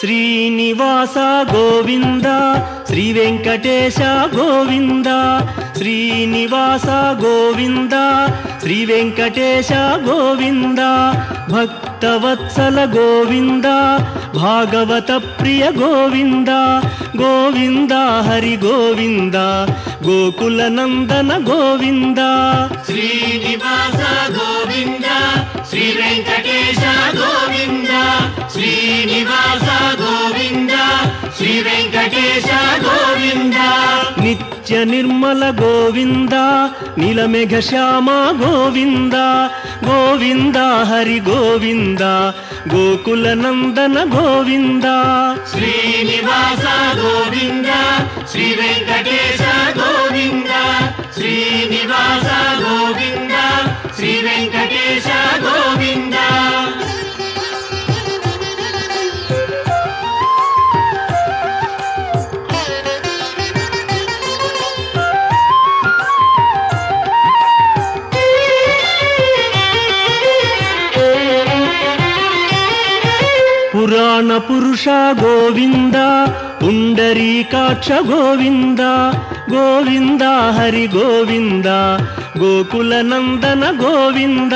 శ్రీనివాస గోవింద శ్రీ వెంకటేశ గోవింద శ్రీనివాస గోవింద శ్రీ వెంకటేశ గోవింద భక్తవత్సల గోవింద భాగవత ప్రియ గోవింద గోవింద హరి గోవింద గోకుల నందన గోవింద శ్రీనివాస గోవింద శ్రీ వెంకటేశ గోవింద శ్రీనివాస గోవింద శ్రీ వెంకటేశ గోవింద నిత్య నిర్మల గోవింద నీలమేఘ శ్యామ గోవింద గోవింద హరి గోవింద గోకుల నందన గోవింద శ్రీనివాస గోవింద శ్రీ వెంకటేశ గోవింద శ్రీనివాస గోవింద శ్రీ వెంకటేశ గోవింద పురాణ పురుష గోవింద పుండరీకాక్ష గోవింద గోవింద హరి గోవింద గోకుల నందన గోవింద